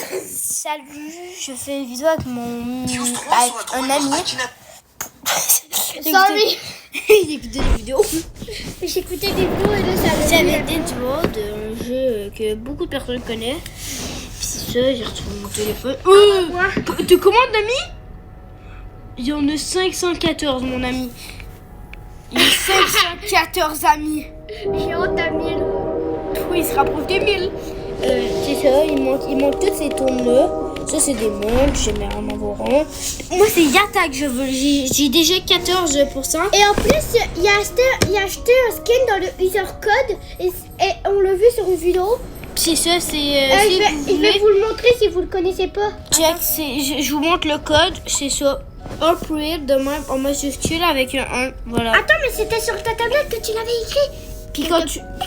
Salut, je fais une vidéo avec un ami. Sorry. Il écoutait des vidéos. J'écoutais des vidéos et là ça J'avais des vidéos d'un jeu que beaucoup de personnes connaissent. Puis c'est ça, j'ai retrouvé mon téléphone. T'as combien d'amis? Il y en a 514, mon ami. Il y a 514 amis. J'ai honte à 1000. Oui, il se rapproche des 1000. C'est ça, il manque toutes ces tournes-là. Ça, c'est des montres, j'aimerais en avoir un. Moi, c'est Yata que je veux. J'ai déjà 14%. Et en plus, il a acheté un skin dans le user code et on l'a vu sur une vidéo. C'est ça, c'est... je vais vous le montrer si vous le connaissez pas. Check, je vous montre le code, c'est ça. Upgrade de même en majuscule avec un 1. Voilà. Attends, mais c'était sur ta tablette que tu l'avais écrit. Puis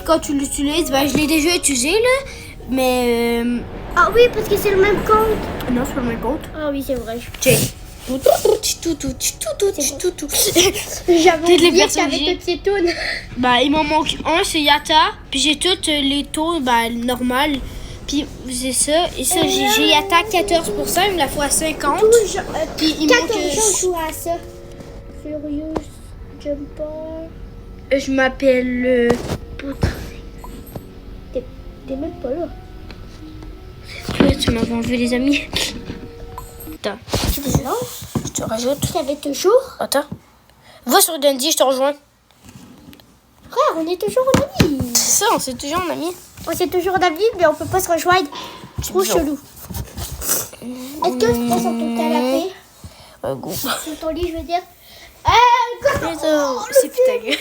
quand tu l'utilises, ben, je l'ai déjà utilisé là. Mais... Ah oui, parce que c'est le même compte. Non, c'est pas le même compte. Ah oui, c'est vrai. Check. J'avais Toutes les oublié que personnes t'avais j'ai. toutes ces tunes. Bah, il m'en manque un, c'est Yata. Puis j'ai toutes les taux normales. Puis c'est ça. Et ça, j'ai Yata 14%, il me la faut à 50. Puis il manque... 14 gens jouent à ça. Furious Jumper. Je m'appelle... T'es même pas là. Tu m'as enlevé les amis. Attends. Non, Je te rajoute. tu l'avais toujours. Attends. Va sur Dundee, je te rejoins. Frère, on est toujours en amis. C'est ça, on s'est toujours en ami. On est toujours en amis, mais on peut pas se rejoindre. Trop bizarre. chelou. Est-ce que t'es sur ton canapé? Go. Sur ton lit, je veux dire. C'est putain gueule.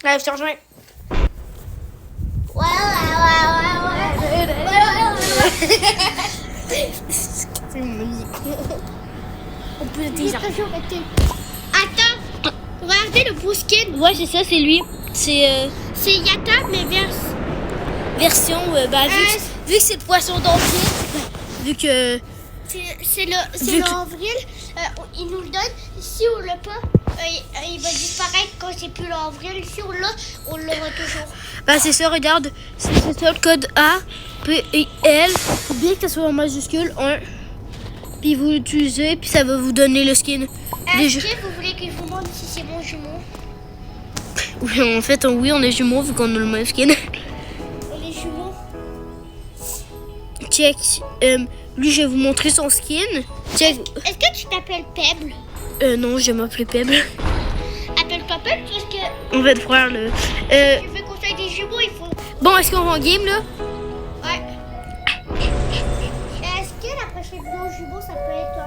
Allez, je te rejoins. Ouais. C'est une musique. On peut J'ai déjà. toujours été. Attends, regardez le beau skin. Ouais, c'est ça, c'est lui. C'est C'est Yata, mais version. Vu que c'est le poisson d'entrée. Vu que. c'est Vu le que- avril. Il nous le donne. Si on l'a pas, il va disparaître quand c'est plus l'avril. Si on l'a, on l'aura toujours. Bah, c'est ça, regarde. C'est ça le code A, P, I, L. Faut bien que ça soit en majuscule 1. Puis vous l'utilisez, puis ça va vous donner le skin. Est-ce que vous voulez que je vous montre si c'est mon jumeau? Oui, en fait, oui, on est jumeaux vu qu'on a le même skin. On est jumeaux. Check. Lui, je vais vous montrer son skin. Check. Est-ce que tu t'appelles Pebble? Non, je vais m'appeler Pebble. Appelle-toi Pebble parce que On va te voir le. tu veux qu'on soit des jumeaux, il faut. Bon, est-ce qu'on va en game là? Ouais. Est-ce que la prochaine vidéo jumeau, ça peut être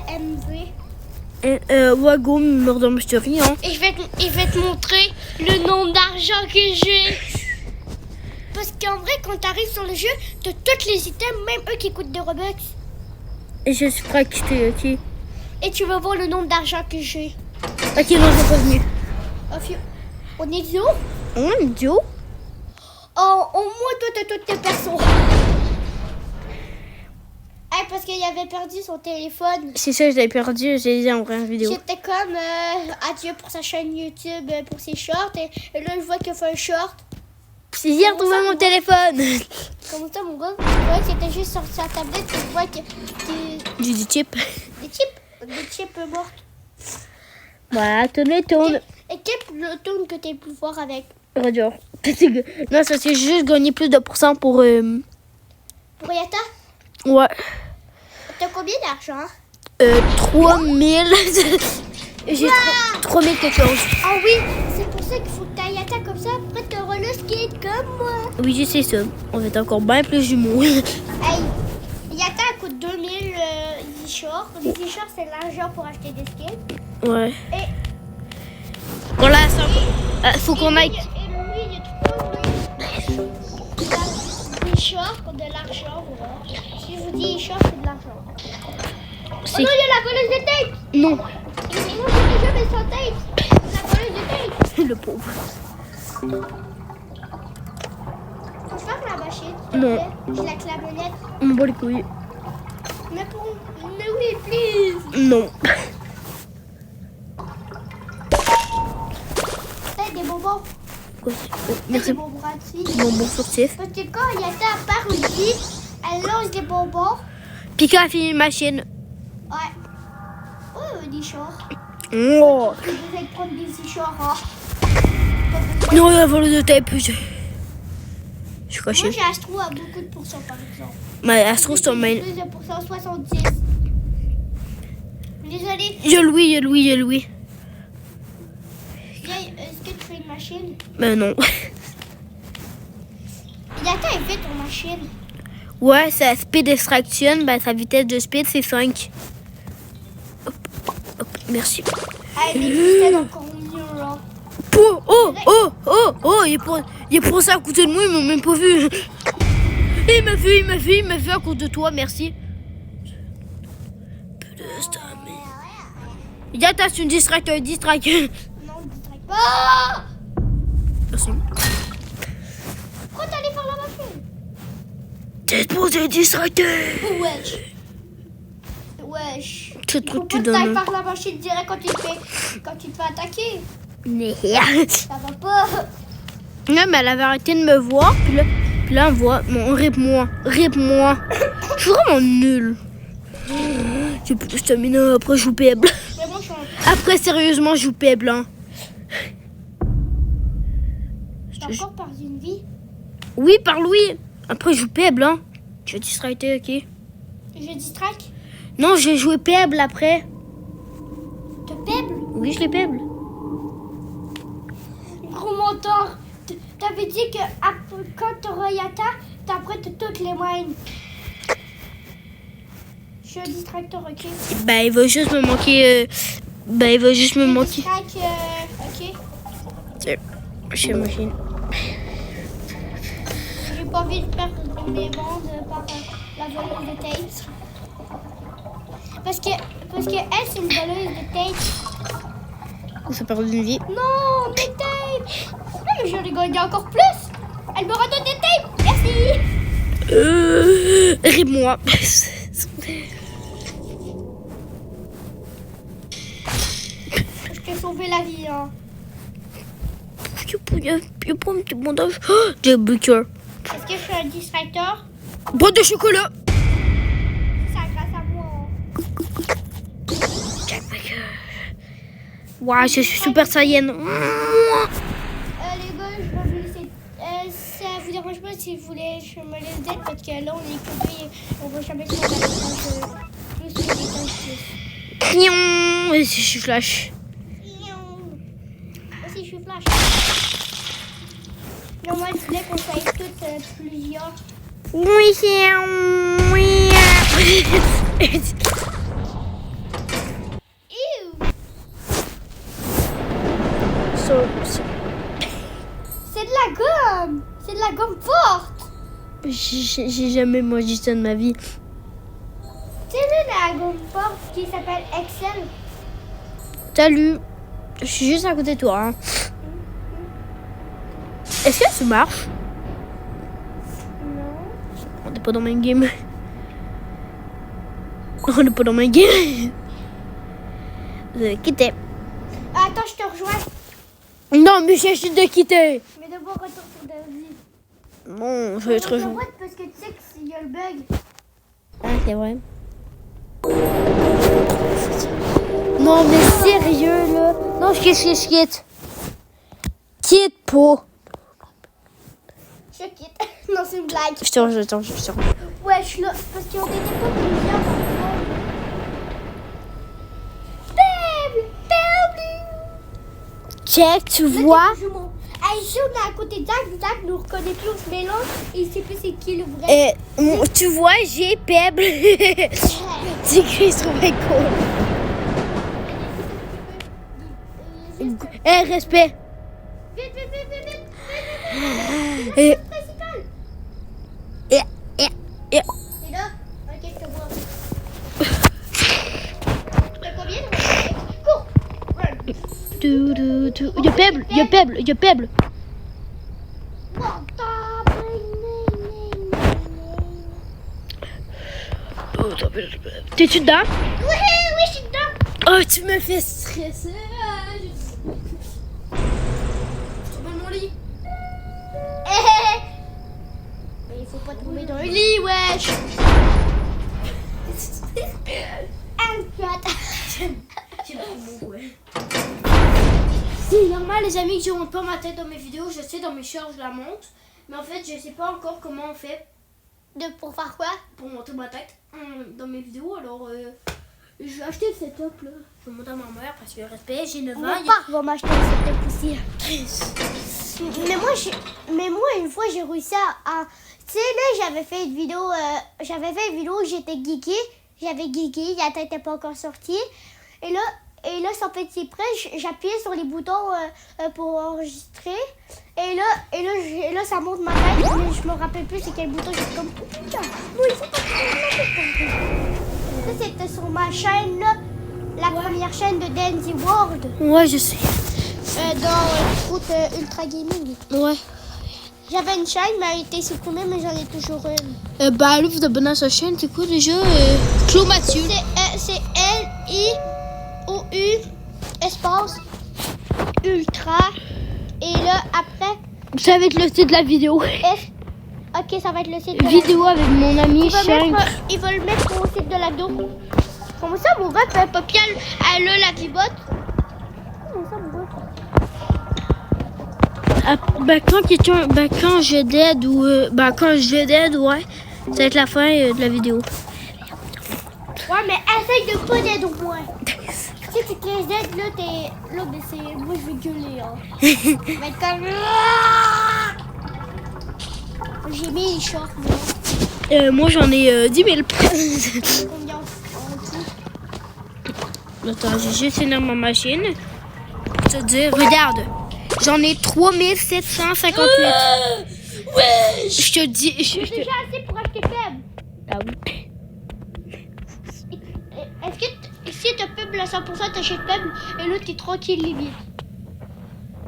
AMV? Wago Murder Mystery, hein. Et je vais te montrer le nombre d'argent que j'ai. Parce qu'en vrai, quand t'arrives sur le jeu, t'as tous les items, même eux qui coûtent des Robux. Et je suis prêt à quitter, ok. Et tu vas voir le nombre d'argent que j'ai. Ok, non, je suis pas venu. On est duo? On est idiot. Oh, au moins toi, t'as toutes tes persos. Parce qu'il avait perdu son téléphone. C'est ça, je l'ai perdu, j'ai dit en vraie vidéo. J'étais comme adieu pour sa chaîne YouTube, pour ses shorts. Et là, je vois qu'il fait un short. C'est hier Comment trouvé ça, mon mon téléphone. Comme ça, mon gars, je vois que c'était juste sur sa tablette. Et je vois que J'ai du chip. des chips mortes. Voilà, tourne les tourne. Et quel le tourne que t'es plus fort avec? Radio. Non, c'est parce que j'ai juste gagné plus de pourcents pour. Pour Yata? Ouais. T'as combien d'argent? 3000. J'ai 3000 quelque chose. Ah oui, c'est pour ça qu'il faut que t'ailles Yata comme ça. Après, t'auras le skin comme moi. Oui, je sais ça. On va être encore bien plus jumeaux. Hey, Yata coûte 2000 e-shorts. Les e-shorts, c'est l'argent pour acheter des skins. Ouais. Et Voilà, ça. Faut qu'on aille. Et lui, il y a 3000 e-shorts pour de l'argent. Voilà. Si je vous dis e-shorts, c'est de l'argent. Oh C'est- non, il y a la voleuse de tape. Non. Moi, j'ai déjà mis son tape. La voleuse de tape. Le pauvre. Faut faire la machine. s'il te Non. plaît. J'ai la clavionnette. On me bat les couilles. Mais oui, please. Non. Hey, des bonbons. Ouais. Hey, Merci. des bonbons gratuits. Bonbon furtif. Parce que quand Yata part aussi, Elle lance des bonbons. Puis quand elle finit une machine. Ouais. Oh, des chars. Oh. Je vais prendre des chars. Hein. Non, il a volé de tape. Je suis Moi, caché. j'ai Astro à beaucoup de pourcents, par exemple. Mais Astro, c'est ton main. Plus de pourcents, 70. Désolée. Je Louis. Est-ce que tu fais une machine? Mais non. Il a quand fait ton machine? Ouais, sa speed extraction, ben, sa vitesse de speed, c'est 5. Hop, hop, merci. Ah, mais c'était encore mieux, là. Oh, il est pensé à côté de moi, il m'a même pas vu. Il m'a vu à cause de toi, merci. Il attache une distract. Non, distract pas. Merci. Pourquoi t'allais faire la machine? T'es supposé distracter. Wesh. Ce Il faut truc pas tu que t'ailles donnes. faire la machine direct quand tu te fais attaquer. Non, Ça va pas. mais elle avait arrêté de me voir, puis là, on voit. Bon, rip-moi. Je suis vraiment nulle. J'ai plus de stamina, après je joue paible. Mais moi, je suis en... Après, sérieusement, je joue paible. Hein. T'as encore perdu une vie. Oui, par Louis. Après, je joue paible. Hein. Tu vas distracter, ok? Je distract. Non, j'ai joué paible après. Te pèble. Oui, je l'ai paible. Gros menteur. T'avais dit que quand t'auras Yata, t'apprêtes toutes les mines. Je suis un distracteur, ok? Ben, il va juste me manquer. Distract, ok? Tiens, je suis machine. J'ai pas envie de perdre mes bandes par la voleuse de tapes. Parce que elle, c'est une voleuse de tapes. Ça perd une vie. Non, mes tapes! Non, mais j'en ai gagné encore plus! Elle me redonne des tapes! Merci! Rip-moi. Je t'ai sauvé la vie, hein. Il y a pas un petit bandage. Oh, j'ai un bucker. Est-ce que je suis un distracteur? Boîte de chocolat. C'est ça, grâce à moi. Ouais, je suis super saiyan. Les gars, je vais vous laisser. Ça vous dérange pas si vous voulez, je me laisse d'être parce que là, on est coupé et on va jamais se faire plus que l'étage 6. Pion. Et si je suis flash. Aussi, je suis flash. Non, moi, je voulais qu'on soit toutes plusieurs. Oui, oui. C'est de la gomme! C'est de la gomme forte! J'ai jamais mangé ça de ma vie. C'est la gomme forte qui s'appelle Excel. Salut. Je suis juste à côté de toi. Hein. Est-ce que ça marche? Non. On n'est pas dans le même game. On n'est pas dans le même game. Quitter. Attends, je te rejoins. Non, mais j'ai juste de quitter. Mais d'abord, retourne sur David. Non, je vais te rejoindre. Parce que tu sais qu'il y a le bug. Ah, c'est vrai. Non, mais sérieux, là. Non, je quitte. Quitte, po. Je quitte. Non, c'est une blague. Je te rejoins. Ouais, je suis là. Parce qu'on n'était pas plusieurs. Peuple. Check, tu vois. Hey, si on est à côté de Zach nous reconnaît plus, on se mélange et il sait plus c'est qui le vrai. Tu vois, j'ai peuple. C'est que je trouvais cool. Respect. Vite. Et Principal. et T'es là? Ok, je te vois. T'as combien de cours. Il y a peuple. T'es-tu dedans? Oui, je suis dedans. Oh, tu me fais stresser. Je tombe dans mon lit. Mais il faut pas tomber dans le lit, wesh. C'est normal les amis que je monte pas ma tête dans mes vidéos, je sais dans mes shorts je la monte, mais en fait je sais pas encore comment on fait Pour faire quoi? pour monter ma tête dans mes vidéos, alors je vais acheter le setup là, je vais monter à ma mère parce que respect, j'ai 9 ans. Mon père va m'acheter un setup aussi. Mais moi une fois j'ai réussi à tu sais là j'avais fait une vidéo où j'étais geekée, la tête n'était pas encore sortie et là sans petit près j'appuyais sur les boutons pour enregistrer et là ça monte ma tête mais je me rappelle plus c'est quel bouton, j'étais comme putain oui c'est pas ça c'était sur ma chaîne là, la première chaîne de Danzy World Ouais je sais. dans Route Ultra Gaming. Ouais. J'avais une chaîne mais elle a été supprimée mais j'en ai toujours une. Bah allez vous abonner à sa chaîne, c'est quoi déjà Claude Mathieu. C'est LIOU espace Ultra et là après Ça va être le titre de la vidéo. ok ça va être le site de Vidéo avec mon ami Shank. ils veulent mettre au site de la vidéo. Comment ça mon ref Papy elle a la vibote. Comment ça mon ref? Quand je dead ou quand je dead ouais, ça va être la fin de la vidéo. Ouais mais essaye de pas d'être au moins. Si tu te laisses d'être là t'es là mais c'est moi je vais gueuler hein. Je vais être comme j'ai mis les shorts moi. Moi j'en ai 10 000. Combien en tout? Attends, j'ai juste énorme ma machine. Pour te dire, regarde, j'en ai 3758. Ouais. Je te dis. C'est déjà assez pour acheter Peb. Ah oui. Est-ce que si t'as Peb à 100% t'achètes Peb et là t'es tranquille limite.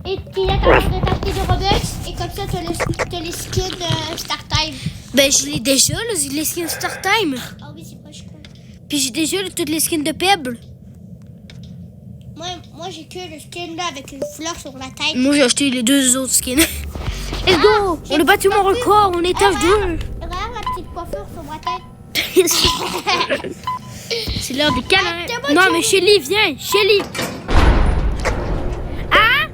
Et tu as de t'acheter des Robux et comme ça t'as les skins Star Time. Ben je l'ai déjà, les skins Star Time. Ah oui c'est pas je crois. Puis j'ai déjà toutes les skins de Pebble. Moi j'ai que le skin là avec une fleur sur la tête. Moi j'ai acheté les deux autres skins. Let's go! On a battu mon record, on est étage 2. Regarde la petite coiffure sur ma tête. C'est l'heure des câlins. Ah, Non mais Shelly, viens, Shelly. Ah!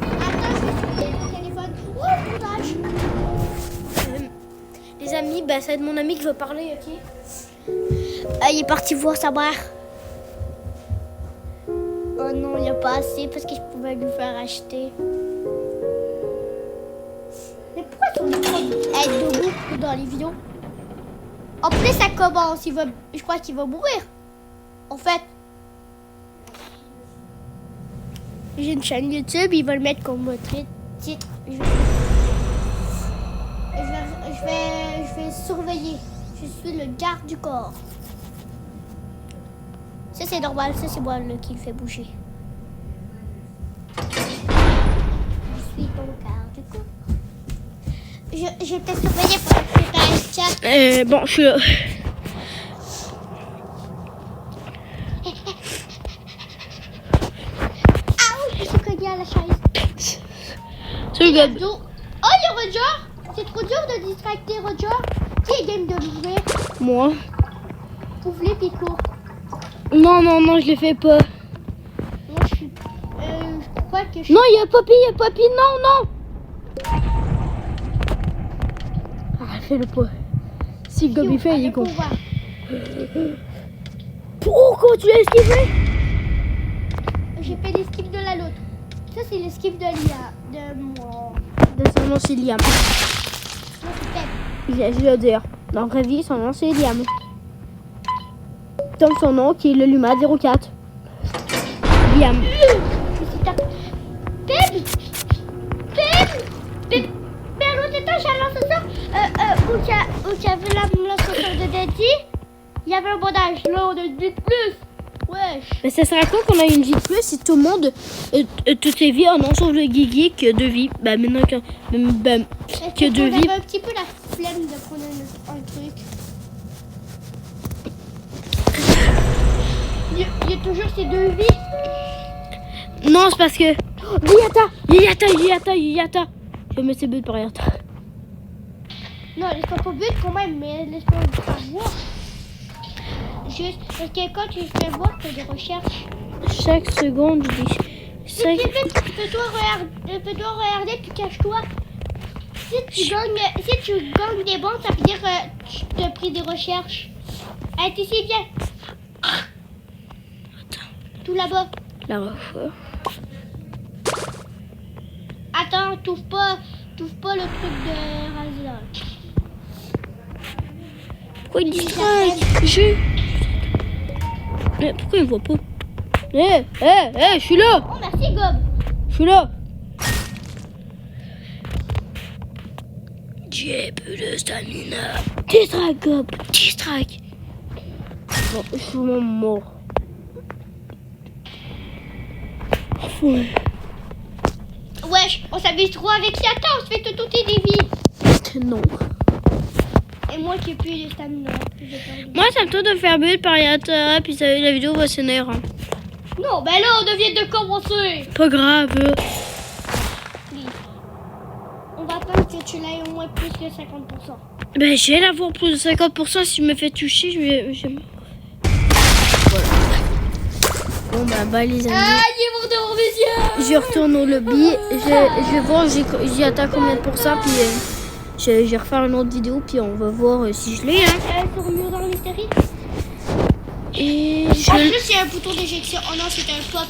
Attends, je vais sur le téléphone. Oh, montage. Les amis, bah ça va être mon ami qui va parler, ok? Il est parti voir sa mère. Oh non, il n'y a pas assez parce que je pouvais lui faire acheter. Mais pourquoi ton micro est debout dans les vidéos? En plus, ça commence. Je crois qu'il va mourir. En fait, j'ai une chaîne YouTube. Il va le mettre comme titre. Je vais surveiller. Je suis le garde du corps. Ça c'est normal, ça c'est moi là, qui le fait bouger. Je suis ton garde du corps. Je vais peut-être surveiller pour que tu aies un chat. Bon, je suis là. Ah oui, je suis cogné à la chaise. Salut Gab. Oh, il y a Roger. C'est trop dur de distracter Roger. Qui est game de l'ouvrir? Moi. Ouvre-les puis cours. Non, je le fais pas. Moi je suis... je crois que je suis... Non, il y a Poppy, non. Ah, fais-le pas. Si le Gab il fait, il est con. Pourquoi tu l'as esquivé? J'ai fait l'esquive de la l'autre. Ça c'est l'esquive de Lia. De moi. De son nom c'est Liam. Moi c'est Pep. Je vais le dire. Dans la vraie vie, son nom c'est Liam. Comme son nom qui est le Luma 04. Liam. Pep! Mais à l'autre étage, à l'ascenseur, où tu avais l'ascenseur de Daddy, il y avait un bondage. Là, on a une vie de plus. Wesh. Mais ça serait quoi qu'on a une vie de plus si tout le monde, toutes ses vies, non, sauf le Guigui qui a 2 vies. Bah maintenant que 2 vies. J'avais un petit peu la flemme de prendre un truc. Il y a toujours ces 2 vies. Non, c'est parce que... Yata. Je vais mettre ses buts par Yata. Non, laisse-toi pas but quand même, mais laisse-toi savoir. Juste parce que quand tu fais voir, tu fais des recherches. Chaque seconde, je dis. Vite, fais-toi regarder, puis cache-toi. Si tu gagnes des bons, ça veut dire que tu as pris des recherches. Allez, t'es ici, viens. Attends. Tout là-bas. La refaire. Attends, t'ouvres pas le truc de Razor. Pourquoi il distrait? Mais pourquoi il voit pas? Je suis là! Oh, merci, Gob. Je suis là! J'ai plus de stamina. Distract, Gob! Distract! Bon, je suis vraiment mort. Ouais. Wesh, on s'amuse trop avec Satan, on se fait tout des vies. Non. Et moi qui ai plus de stamina. Moi, ça me tente de faire bulle par Yata, puis la vidéo va s'énerver. Hein. Non, ben là, on vient de commencer. Pas grave. Please. On va attendre que tu l'aies au moins plus que 50%. Ben, j'ai l'avoir plus de 50%. Si je me fais toucher, je vais... Voilà. Bon, bah, bye les amis. Ah, il est mort devant mes yeux. Je retourne au lobby. Je vais voir, j'y atteins combien de pourcents, puis je vais refaire une autre vidéo, puis on va voir si je l'ai. Hein. Sur le mur dans les séries. Et En plus, il y a un bouton d'éjection. Oh non, c'est un pop.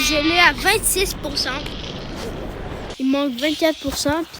je l'ai à 26%. Il manque 24%.